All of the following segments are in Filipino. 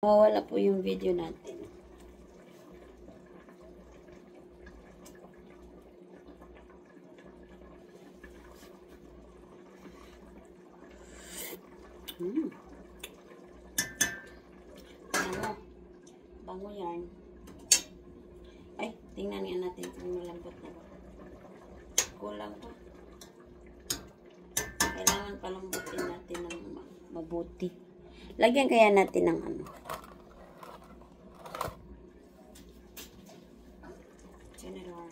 Mawala po yung video natin. Bango yan. Ay, tingnan nga natin kung malambot na ba. Kulang pa. Kailangan palambutin natin ng mabuti. Lagyan kaya natin ng ano. General.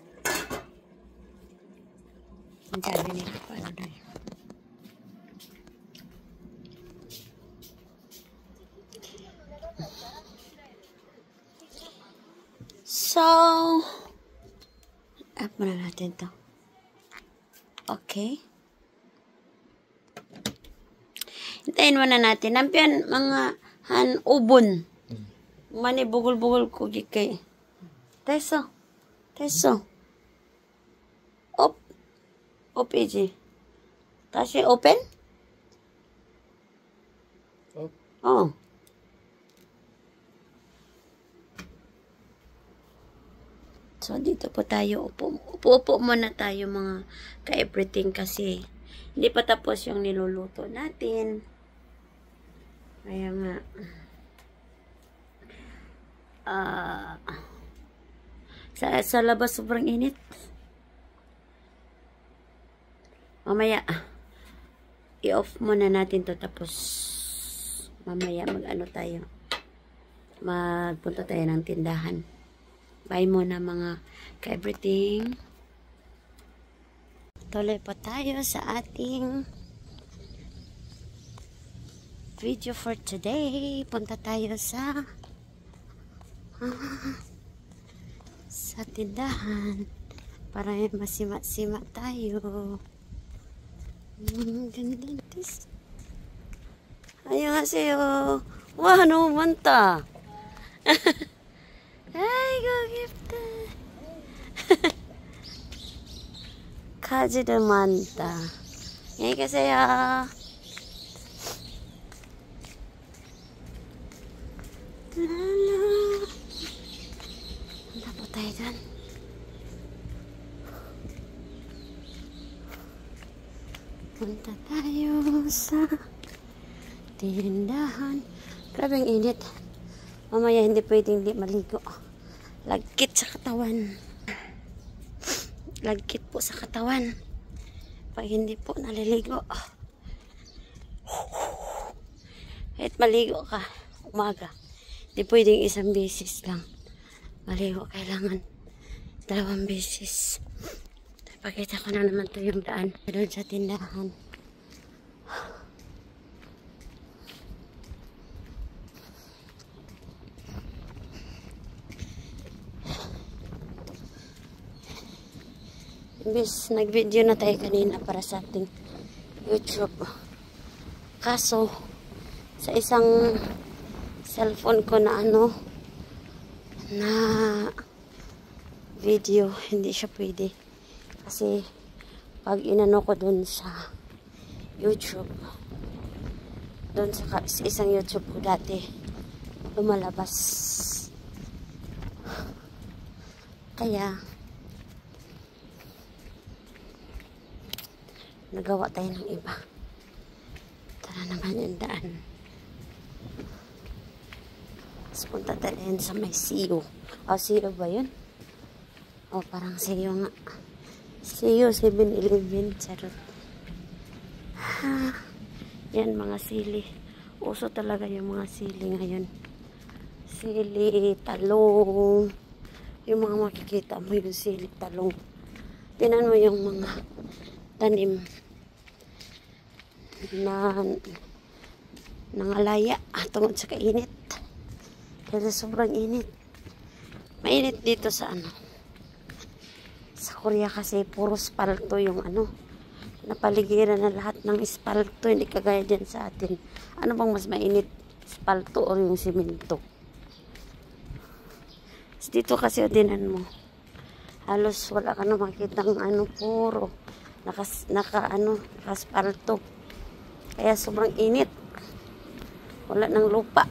Ang sabi nito pa ano na yun. So, up muna natin to. Okay. Hintayin muna natin. Nampian mga ubon. Mani bugol-bugol ko gikay. Teso. Op. Op, EJ. Kasi open? Op. Oh. So, dito po tayo. Upo muna tayo mga ka-everything kasi hindi pa tapos yung niluluto natin. Kaya nga. Sa labas sobrang init. Mamaya, i-off muna natin to tapos mamaya mag-ano tayo. Magpunta tayo ng tindahan. Bye muna mga ka-everything. Tuloy po tayo sa ating video for today. Punta tayo sa tindahan para masima-sima tayo. Ganda this. Annyeonghaseyo. Wah, no manta. Ay, go gifta. Kaji de manta. Annyeonghaseyo. Punta po tayo dyan. Punta tayo sa tindahan. Grabe ang init. Mamaya hindi pwedeng hindi maligo. Lagkit sa katawan. Lagkit po sa katawan. Pag hindi po naliligo. Kahit maligo ka umaga. Hindi pwedeng isang beses lang. Maligo kailangan 2 beses. Pakita ko na naman to yung daan. Doon sa tindahan. Imbis nag-video na tayo kanina para sa ating YouTube. Kaso, sa isang cellphone ko na na video, hindi siya pwede. Kasi, pag inano ko dun sa YouTube, dun sa isang YouTube ko dati, lumalabas. Kaya, nagawa tayo ng iba. Tara naman yung daan. Tapos punta tayo sa may siyo. Siyo ba yun? Parang siyo nga. Siyo, 7-Eleven. Charot. Yan, mga sili. Uso talaga yung mga sili ngayon. Sili, talong. Yung mga makikita mo yung sili, talong. Tinan mo yung mga tanim na nangalaya tungkol sa kainit. Kasi sobrang init. Mainit dito sa sa Korea kasi puro spalto yung napaligiran na lahat ng espalto, hindi kagaya dyan sa atin. Ano bang mas mainit? Espalto o yung simento? Dito kasi tinan mo. Halos wala ka na makitang puro naka-aspalto. Kaya sobrang init. Wala ng lupa.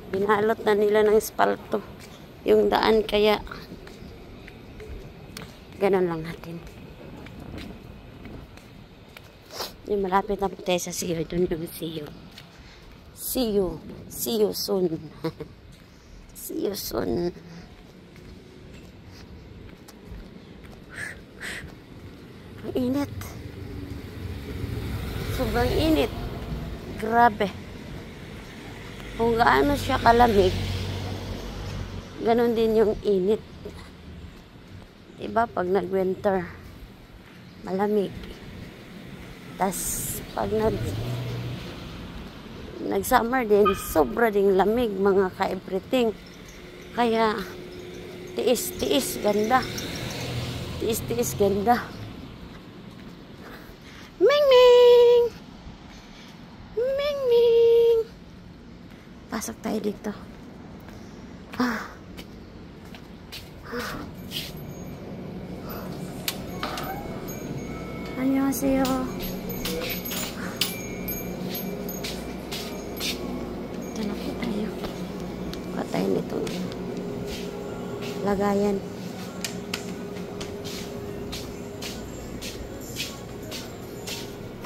Binalot na nila ng espalto yung daan, kaya ganun lang natin. Yung malapit na po tayo sa see you. Doon yung see you. See you. See you soon. See you soon. Ang init. Sobrang init. Grabe. Kung gaano siya kalamig, ganun din yung init. Diba? Pag nag-winter, malamig. Tas pag nag-summer din, sobra ding lamig, mga ka-everything. Kaya, tiis-tiis, ganda. Tiis-tiis, ganda. Ming-ming! Ming-ming! Pasok tayo dito. Annyeonghaseyo. Ito na po tayo. Kuha tayo nito. Lagayan.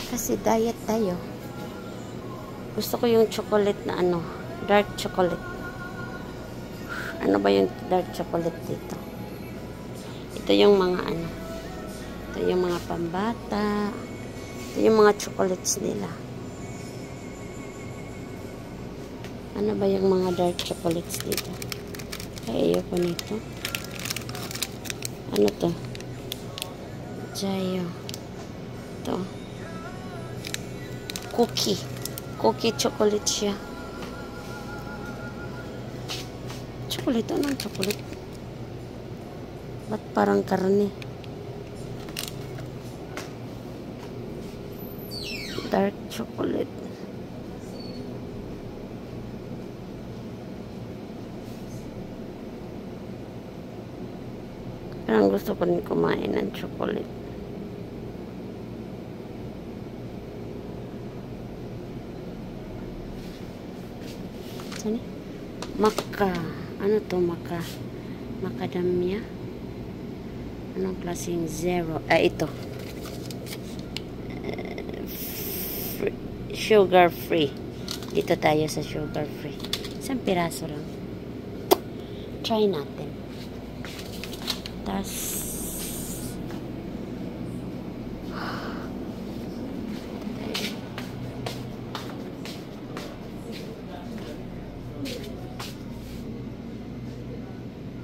Kasi diet tayo. Gusto ko yung chocolate na ano, dark chocolate. Ano ba yung dark chocolate dito? Ito yung mga ano. Ito yung mga pambata. Ito yung mga chocolates nila. Ano ba yung mga dark chocolates dito? Ay, ayoko nito. Ano to? Jayo. Ito. Cookie. Cookie chocolate siya. Chocolate. Anong chocolate? Ba't parang karne? Dark chocolate. Parang gusto ko rin kumain ng chocolate. Saan? Maka. Ano to maka? Macadamia. Anong klaseng zero? Ito. Sugar free. Dito tayo sa sugar free. Isang piraso lang. Try natin. Tas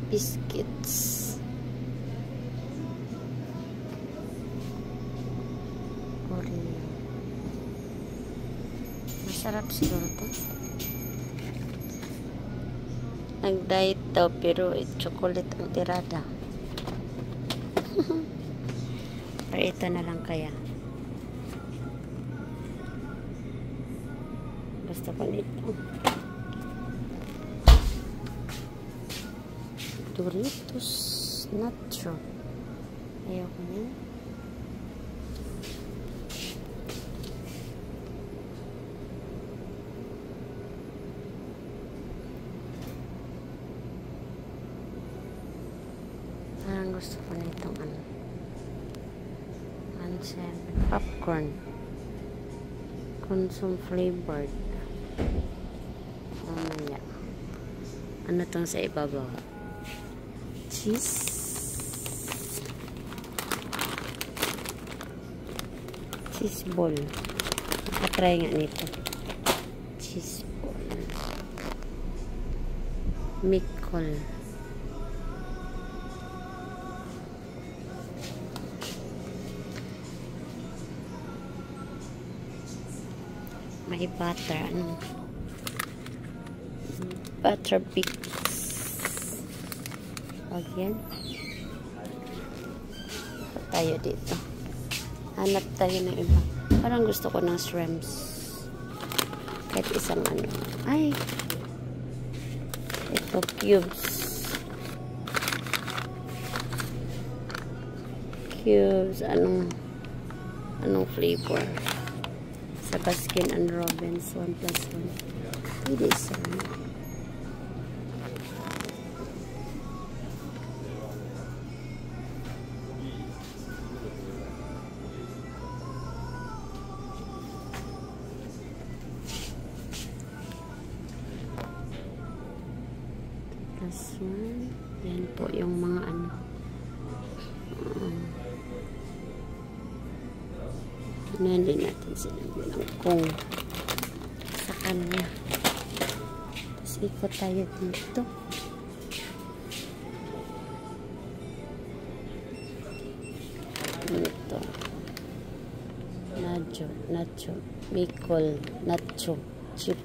biscuits. Oreo. Masarap siguro to. Nag-diet daw pero chocolate ang tirada. Pero ito na lang kaya. Gusto ko nito. Doritos Nacho. Ayoko na. Parang gusto ko nitong ano. Popcorn. Consume flavored. Mamaya. Ano tong sa ibabaw? Cheese. Cheese ball. Nakatry nga nito. Cheese ball. Mikol. May butter. Ano? Butter bits. Pag yan. Tayo dito. Hanap tayo ng iba. Parang gusto ko ng shrimps. Kahit isang ano. Ay! Ito, cubes. Cubes. Anong flavor? Sa Baskin and Robbins 1+1. Pwede isa. Tapos yan po yung mga ano. Nandun natin sila bilang kung sa kanya. Tapos ikot tayo dito. Ito. Nacho. Bicol. Nacho. Chip.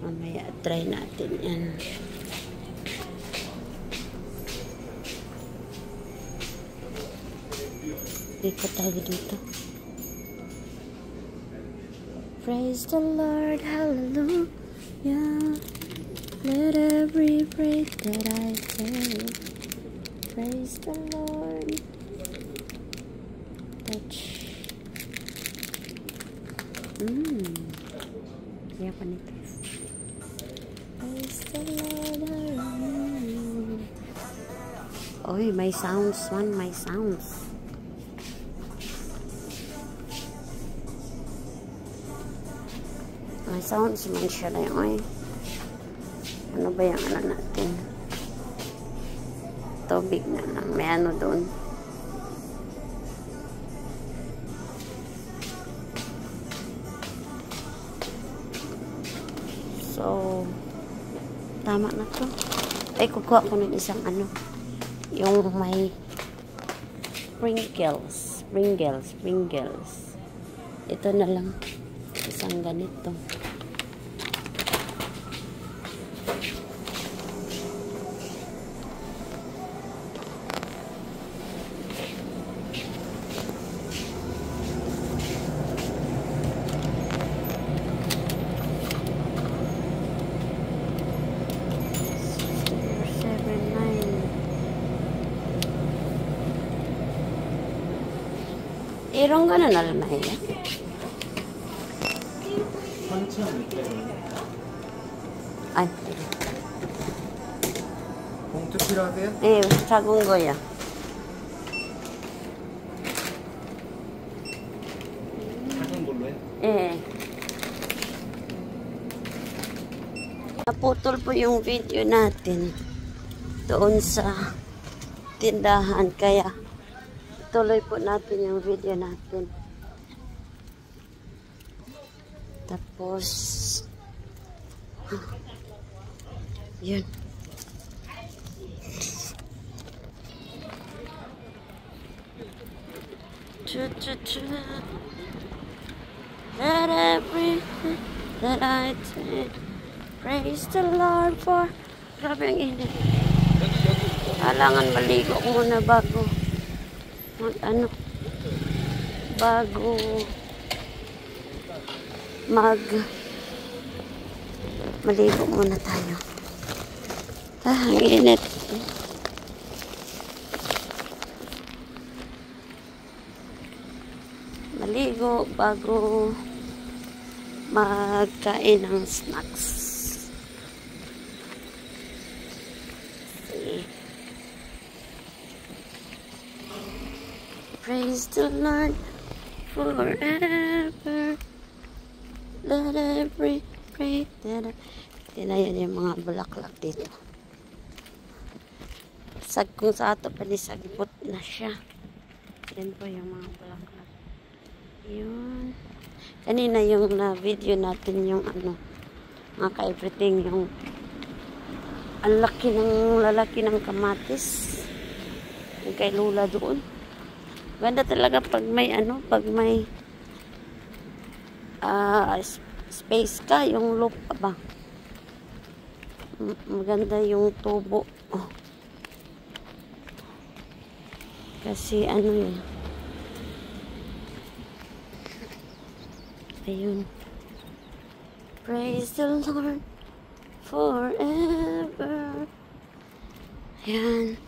Mamaya try natin yan. Ikot tayo dito. Praise the Lord, hallelujah. Let every breath that I take. Praise the Lord. Touch. Kaya pa nito. Praise the Lord, hallelujah. Oy, may sounds man, may sounds. May sounds man siya na yun. Ano ba yung ano natin? Tubig na lang. May ano doon. So, tama na to. Ay, kukuha ko ng isang ano. Yung may sprinkles. Ito na lang. Isang ganito. Irong gana na lang na yan. Ay. 봉투 필요하세요? 예, 작은 거요. 작은 걸로요? Eh. Naputol po yung video natin doon sa tindahan. Kaya tuloy po natin yung video natin. Tapos yun. Let everything that I take praise the Lord for. Grabe ang init. Kailangan maligo muna bago maligo muna tayo. Ang init. Maligo bago magkain ng snacks. See. Praise the Lord forever. Let every breath that I... Tinayan yung mga bulaklak dito. Kung sa ato pa sagbot na siya. Yan po yung mga bulaklak. Yun. Kanina yung na-video natin yung ano, mga ka-everything, yung ang lalaki ng kamatis. Yung kay Lula doon. Ganda talaga pag may ano, pag may space ka, yung lupa ba. Maganda yung tubo. Oh. Kasi ano yun. Ayun. Praise the Lord forever. Ayan.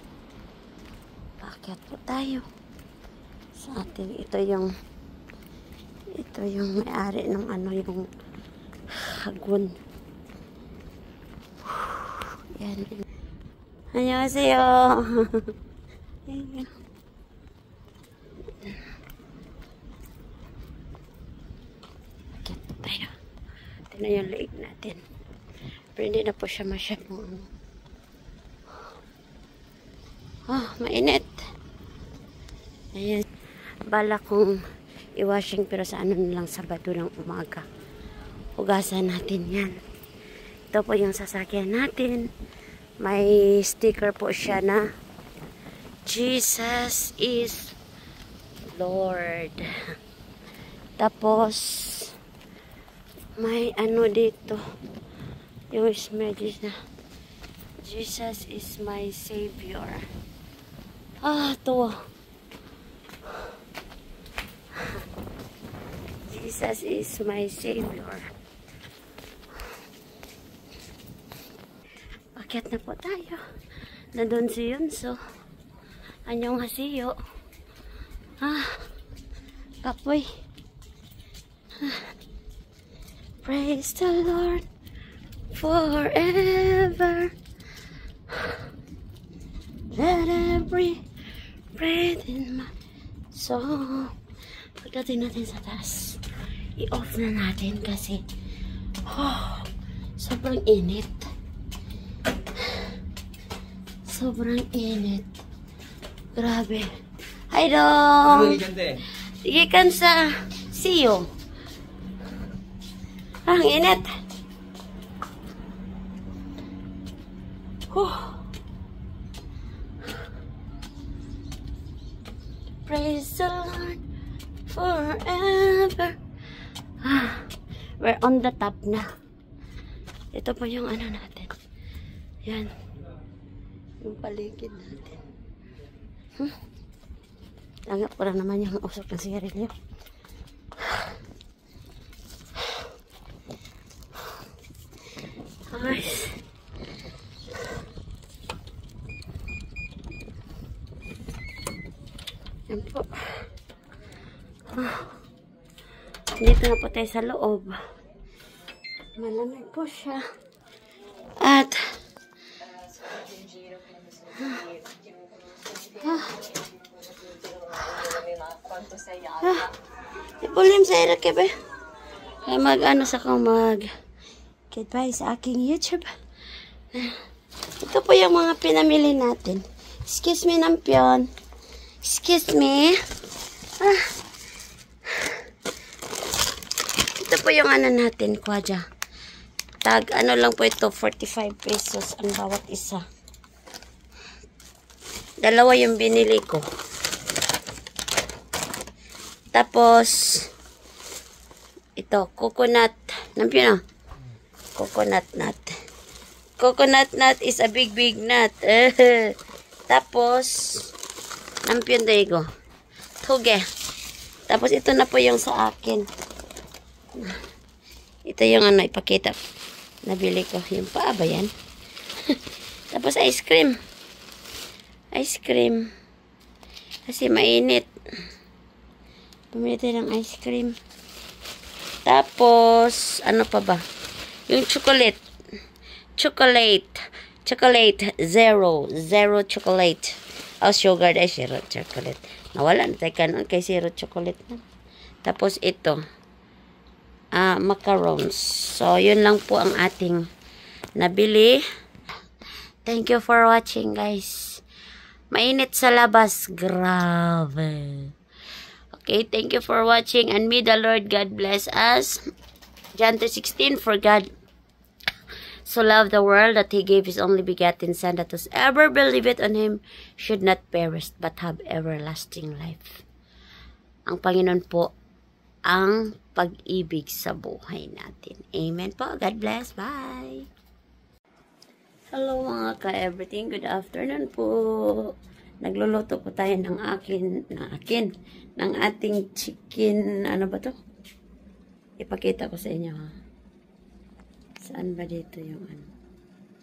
Paakyat po tayo. Sa ating, ito yung may-ari ng ano, yung hagwon. Yan. Annyeonghaseyo. Ayan. Akyat po tayo. Ito na yung leeg natin. Pero hindi na po siya masyadong ano. Mainit. Ayan. Bala kong i-washing pero sa ano lang Sabado ng umaga. Hugasan natin yan. Ito po yung sasakyan natin. May sticker po siya na Jesus is Lord. Tapos may ano dito. Yung message na Jesus is my Savior. Ito. Jesus is my Savior. Akyat na po tayo. Nandun si Yunso. Anyong hasiyo. Kapoy. Praise the Lord forever. Let every breath in my soul. Pagdating natin sa taas, i-off na natin kasi sobrang init. Sobrang init. Grabe. Hi dong! Sige kan sa siyo. Ang init. Praise the Lord forever. We're on the top na. Ito po yung ano natin. Yan. Yung paligid natin. Tanggap ko na naman yung usok ng sigarilyo. Guys. Yan po. Dito na po tayo sa loob. Malamig po siya. At ipulim sa ira kebe. Ay mag-ano sa kong goodbye sa aking YouTube. Ito po yung mga pinamili natin. Excuse me, Nampion. Excuse me. Ito po yung ano natin, kwadya. Tag, ano lang po ito, 45 pesos ang bawat isa. Dalawa yung binili ko. Tapos, ito, coconut. Nampion na? Coconut nut. Coconut nut is a big nut. Tapos, nampion daigo. Tuge. Tapos, ito na po yung sa akin. Ito yung ano, ipakita. Nabili ko. Yung paa ba yan? Tapos, ice cream. Ice cream. Kasi mainit. Pumili tayo ng ice cream. Tapos, ano pa ba? Yung chocolate. Chocolate. Zero chocolate. Sugar ay zero chocolate. Nawala na tayo kanon kay zero chocolate na. Tapos ito. Macarons. So, yun lang po ang ating nabili. Thank you for watching, guys. Mainit sa labas. Grabe. Okay, thank you for watching. And may the Lord God bless us. John 3:16, for God so loved the world that He gave His only begotten Son, that whosoever believeth on Him should not perish but have everlasting life. Ang Panginoon po ang pag-ibig sa buhay natin. Amen po. God bless. Bye. Hello mga ka-everything. Good afternoon po. Nagluluto po tayo ng ating chicken, ano ba to? Ipakita ko sa inyo ha. Saan ba dito yung ano?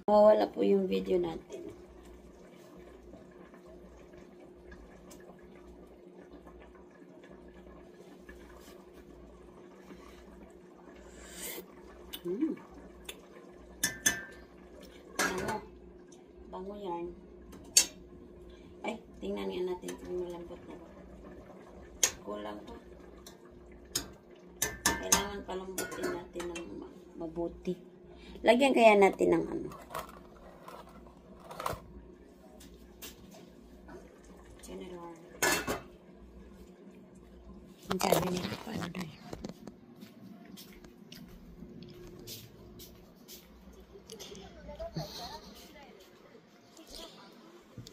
Mawawala po yung video natin. Bango yan. Ay, tingnan nga natin kung malambot na ba. Kulang pa. Kailangan palambutin natin ng mabuti. Lagyan kaya natin ng ano. General. Ang sabi nila pa ano na yun.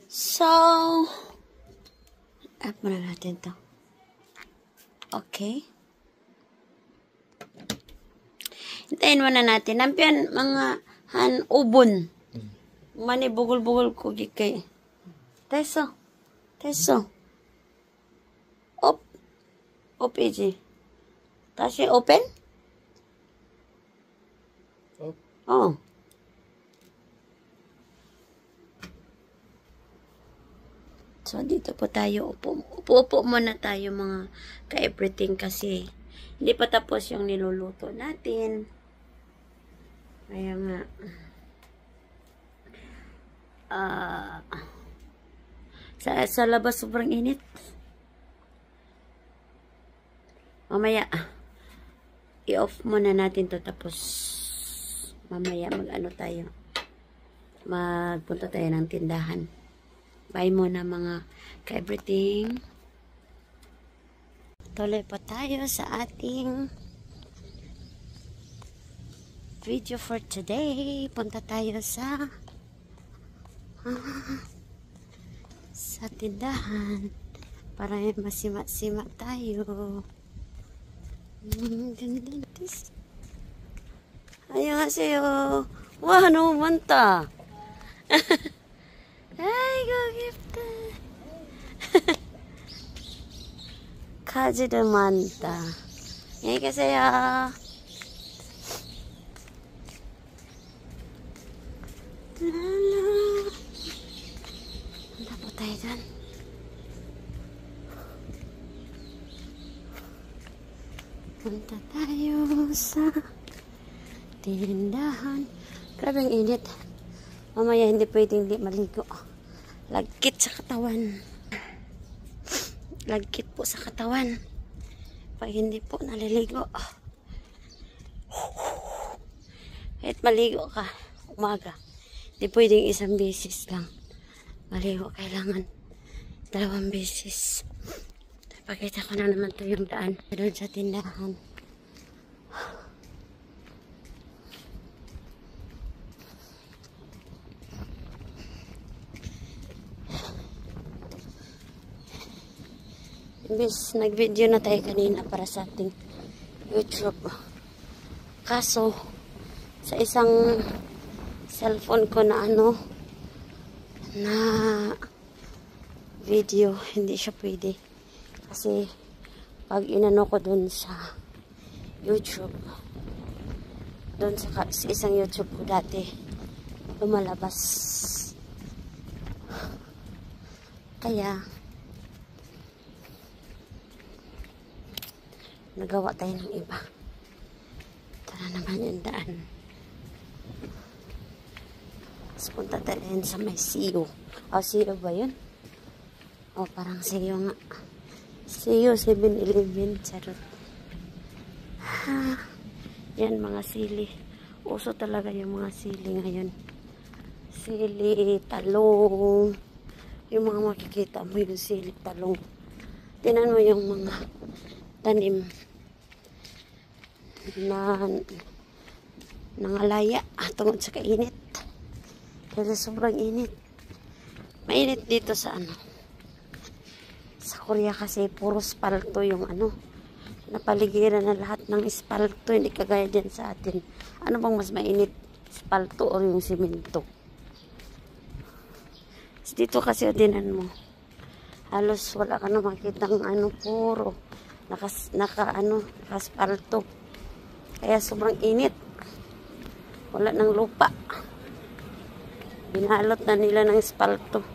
So, up muna natin to. Okay. Hintayin muna natin. Nampian mga ubon. Mani bugol-bugol ko gikay. Teso. Op. Op, EJ. Kasi open? Op. Oh. So, dito po tayo. Upo muna tayo mga ka-everything kasi hindi pa tapos yung niluluto natin. Kaya nga. Sa labas sobrang init. Mamaya, i-off muna natin to tapos mamaya mag-ano tayo. Magpunta tayo ng tindahan. Bye muna mga ka-everything. Tuloy pa tayo sa ating video for today. Punta tayo sa tindahan para masima-sima tayo. Gandantis. Annyeonghaseyo. Wah, no manta. Ay, go gift. Kaji de manta. Annyeonghaseyo. Punta po tayo dyan. Punta tayo sa tindahan. Grabe ang init. Mamaya hindi pwedeng hindi maligo. Lagkit sa katawan. Lagkit po sa katawan. Pag hindi po naliligo. Kahit maligo ka, umaga. Hindi pwedeng isang beses lang. Maligo, kailangan 2 beses. Pakita ko na naman to yung daan. Doon sa tindahan. Imbis nag-video na tayo kanina para sa ating YouTube. Kaso, sa isang cellphone ko na na video, hindi siya pwede. Kasi, pag inano ko dun sa YouTube, dun sa isang YouTube ko dati, lumalabas. Kaya, nagawa tayo ng iba. Ito na naman yung daan. So, punta tayo sa may CEO. CEO ba yun? Parang CEO nga. CEO 7-Eleven. Charot. Yan, mga sili. Uso talaga yung mga sili ngayon. Sili, talong. Yung mga makikita mo yung sili, talong. Tinan mo yung mga tanim na nangalaya tungkol sa kainit. Kasi sobrang init. Mainit dito sa sa Korea kasi puro spalto yung napaligiran na lahat ng espalto, hindi kagaya dyan sa atin. Ano bang mas mainit, espalto o yung simento? Dito kasi dinan mo, halos wala ka na makitang puro naka-espalto. Kaya sobrang init. Wala ng lupa. Binalot na nila ng espalto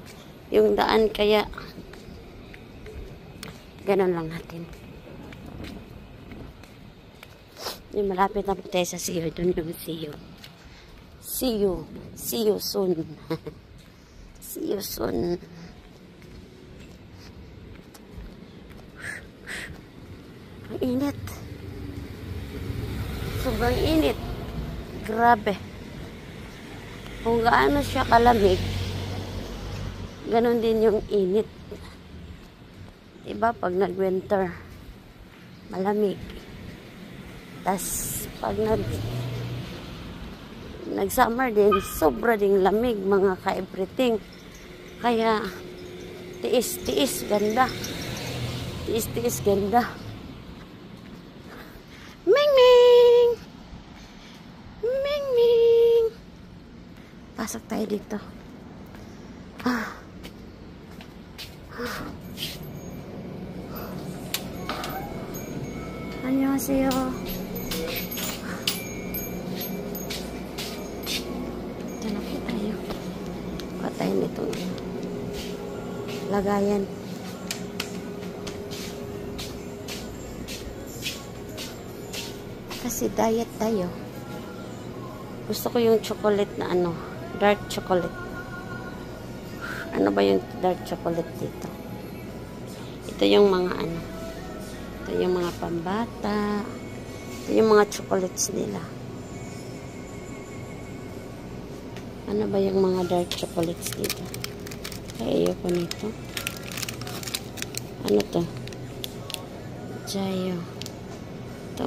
yung daan, kaya ganon lang natin. Yung malapit na po tayo sa CEO. Doon yung CEO. See you soon. See you soon. Ang init. Sobrang init. Grabe. Kung gaano siya kalamig, ganon din yung init. Diba pag nag-winter, malamig. Tas pag nag-summer din, sobra ding lamig mga ka-everything. Kaya tiis-tiis ganda. Tiis-tiis ganda. Ming-ming! Ming-ming! Pasok tayo dito. Annyeonghaseyo. Ito na po tayo. Patayin itong lagayan. Kasi diet tayo. Gusto ko yung chocolate na dark chocolate. Ano ba yung dark chocolate dito? Ito yung mga ito yung mga pambata. Ito yung mga chocolates nila. Ano ba yung mga dark chocolates dito? Ay, ayoko nito. Ano to? Jayo. Ito.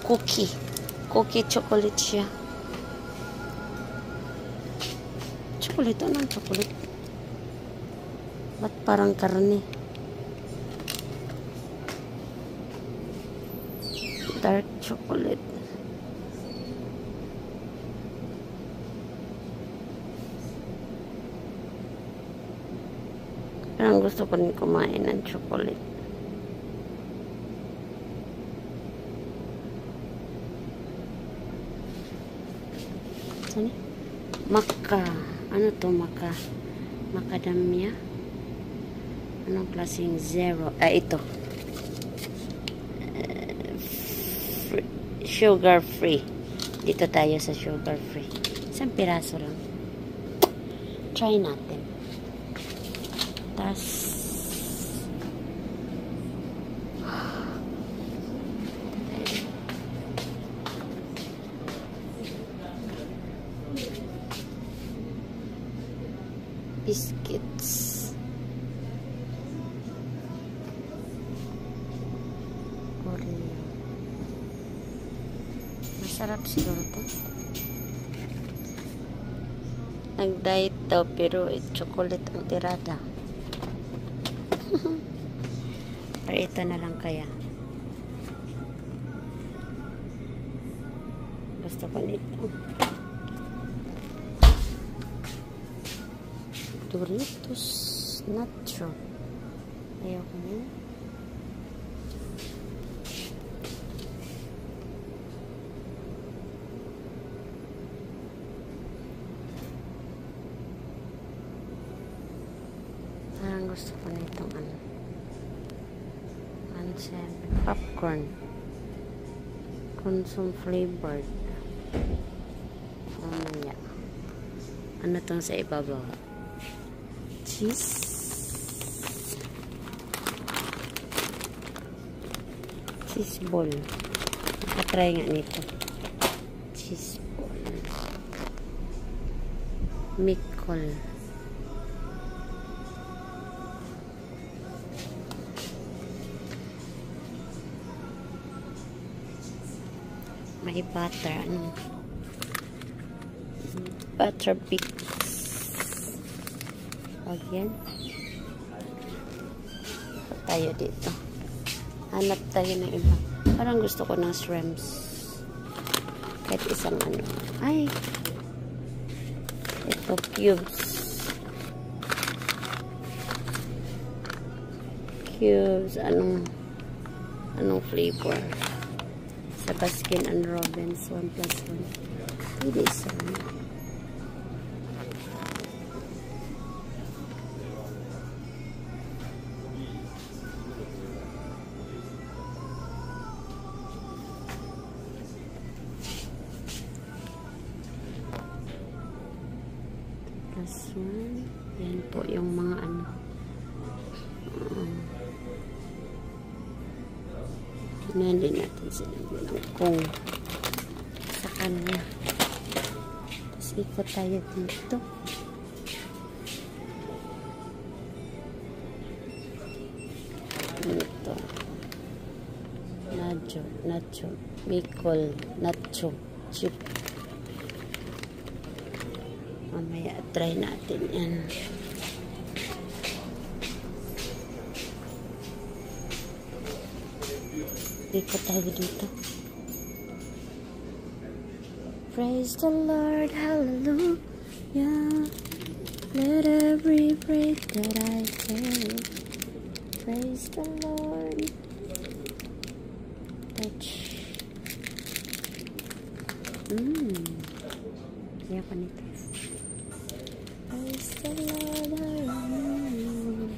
Cookie. Cookie chocolate siya. Chocolate. Anong chocolate? Ba't parang karne? Dark chocolate. Parang gusto ko rin kumain ng chocolate. Saan? Maka. Ano to maka? Macadamia. Anong klaseng zero? Ito. Sugar free. Dito tayo sa sugar free. Isang piraso lang. Try natin. Tas biscuits. Oreo. Masarap siguro to. Nag-diet daw pero chocolate ang tirada. Pero ito na lang kaya. Gusto ko nito. Doritos Nacho. Ayoko na. Parang gusto ko na itong popcorn. Consume flavored. Yeah. Ano tong sa ibabaw? Cheese. Cheese ball. Nakatry nga nito. Cheese ball. Mikol. May butter. Ano? Butter bits. Pag yan. Tayo dito. Hanap tayo ng iba. Parang gusto ko ng shrimps. Kahit isang Ay! Ito, cubes. Cubes. Anong flavor? Sa Baskin and Robbins 1+1. Pwede isa. Yan po yung mga Tingnan din natin sila kung sa kanya. Ikot tayo dito. Ito. Nacho. Bicol. Nacho. Chip. Mamaya try natin yan. Ikot tayo dito. Praise the Lord, hallelujah. Let every breath that I take. Praise the Lord. Touch. Kaya pa nito. Praise the Lord, hallelujah.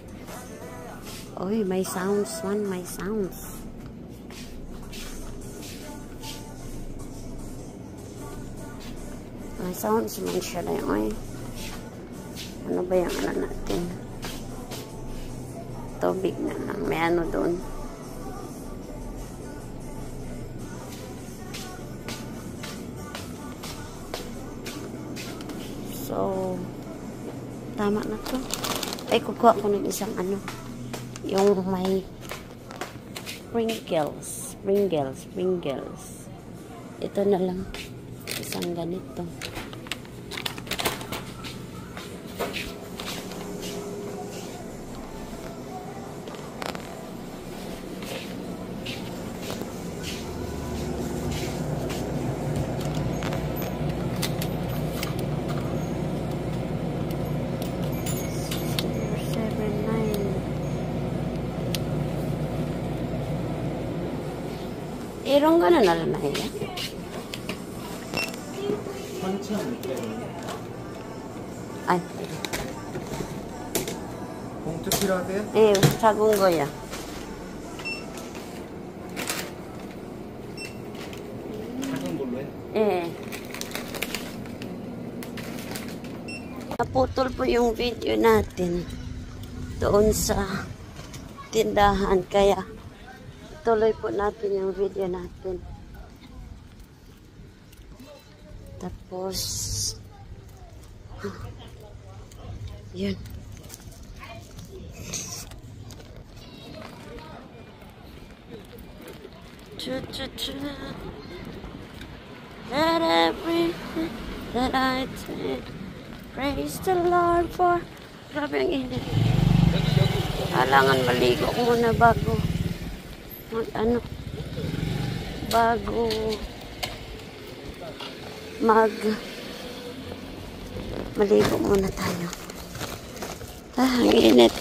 Oy, may sounds man, may sounds. May sounds man siya na yun. Ano ba yung ano natin? Tubig na lang. May ano doon. So, tama na to. Ay, kukuha ko ng isang ano. Yung may Pringles. Ito na lang. Isang ganito. 이런 거는 얼마예요? 3,600원. 아니, 봉투 필요하세요? 예, 작은 거요. 작은 걸로 해? 예. Naputol po yung video natin doon sa tindahan, kaya tuloy po natin yung video natin. Tapos yun. Let everything that I take praise the Lord for. Grabe ang init. Kailangan maligo muna bago maligo muna tayo. Ang init.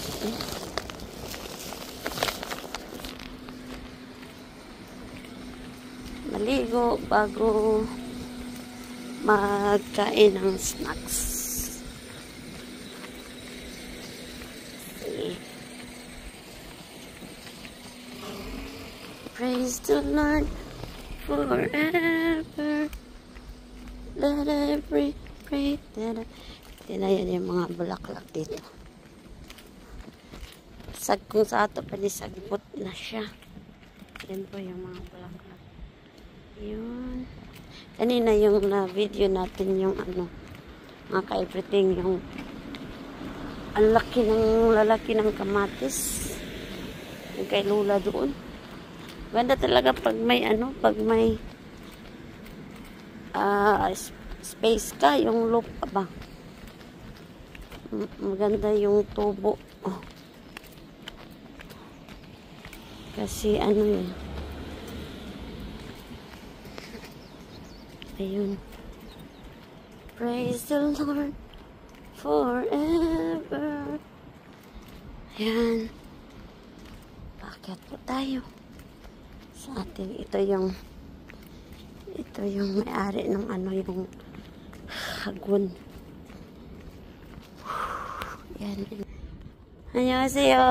Maligo bago magkain ng snacks. Praise the Lord forever. Let every breath that I... Tinayan yung mga bulaklak dito. Kung sa ato pa sagbot na siya. Yan po yung mga bulaklak. Yun. Kanina yung na-video natin yung ano, mga ka-everything, yung ang lalaki ng kamatis. Yung kay Lula doon. Ganda talaga pag may space ka, yung lupa ba. Maganda yung tubo. Oh. Kasi ano yun. Ayun. Praise the Lord forever. Ayan. Bakit po tayo? Sa atin, ito yung may-ari ng ano, yung hagon. Yan. Annyeonghaseyo.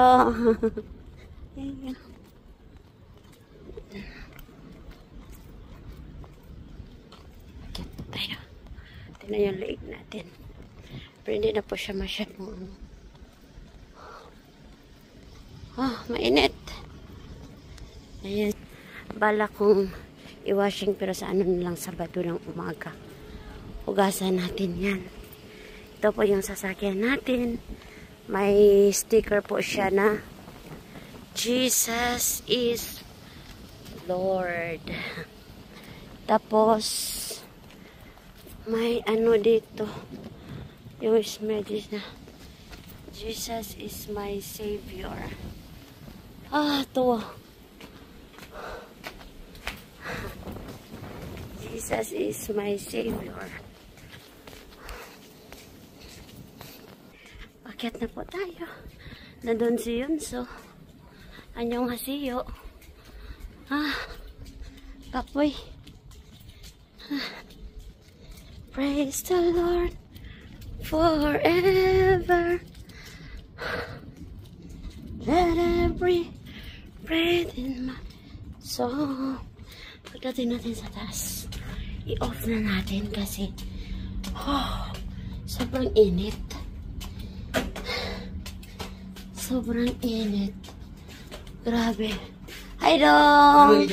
Yan. Bakit po tayo? Tingnan yung leeg natin. Pero hindi na po siya masyadong ano. Mainit. Ayan. Bala kong i-washing pero sa ano lang Sabado ng umaga. Hugasan natin yan. Ito po yung sasakyan natin. May sticker po siya na Jesus is Lord. Tapos, may ano dito. Yung message na Jesus is my Savior. Ito. Jesus is my Savior. Akyat na po tayo. Nandun si Yunso. Anyong hasiyo. Kapoy. Praise the Lord forever. Let every breath in my soul. Pagdating natin sa taas, i-off na natin kasi sobrang init. Sobrang init. Grabe. Hi, Dong!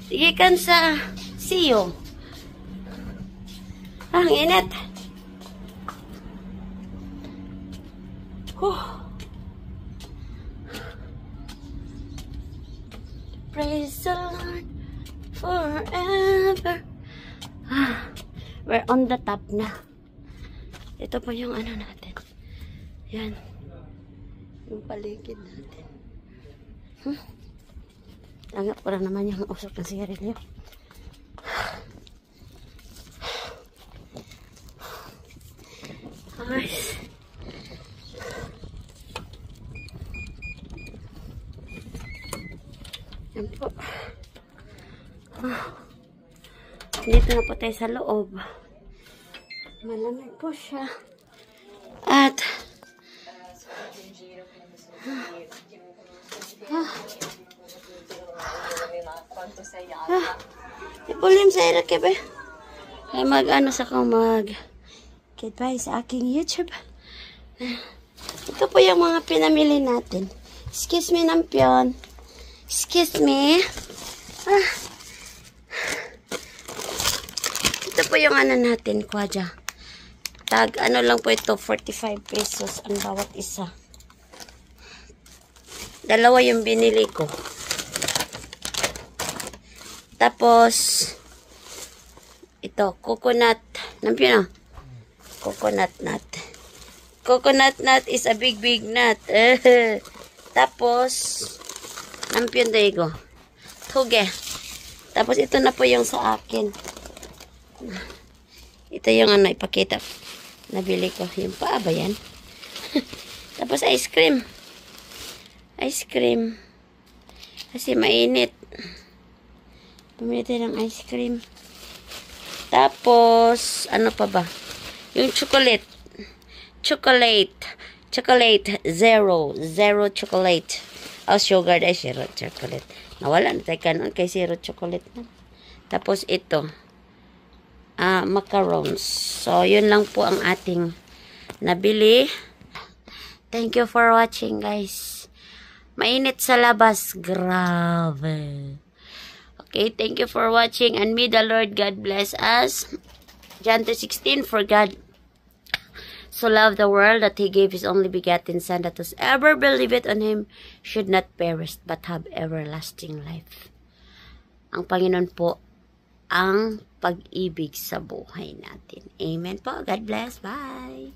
Sige kan sa siyo. Ang init. Praise the Lord forever. We're on the top na. Ito po yung ano natin. Yan. Yung paligid natin. Langap ko na naman yung usok ng sigarilyo. Guys. Yan po. Dito na po tayo sa loob. Malamig po siya. At ipulim sa ira kebe. Ay mag-ano sa kong goodbye sa aking YouTube. Ito po yung mga pinamili natin. Excuse me, Nampion. Excuse me. Ito po yung ano natin, kwadya. Tag, ano lang po ito, 45 pesos ang bawat isa. Dalawa yung binili ko. Tapos, ito, coconut. Nampion na? Coconut nut. Coconut nut is a big nut. Tapos, nampion daigo. Tuge. Tapos, ito na po yung sa akin. Ito yung ano, ipakita. Nabili ko. Yung paa ba yan? Tapos, ice cream. Ice cream. Kasi mainit. Pumili tayo ng ice cream. Tapos, ano pa ba? Yung chocolate. Chocolate. Zero chocolate. Sugar ay zero chocolate. Nawala na tayo kanon kay zero chocolate na. Tapos ito. Macarons. So, yun lang po ang ating nabili. Thank you for watching, guys. Mainit sa labas. Grabe. Okay, thank you for watching. And may the Lord God bless us. John 3:16, for God so loved the world that He gave His only begotten Son, that whosoever believeth on Him should not perish but have everlasting life. Ang Panginoon po ang pag-ibig sa buhay natin. Amen po. God bless. Bye.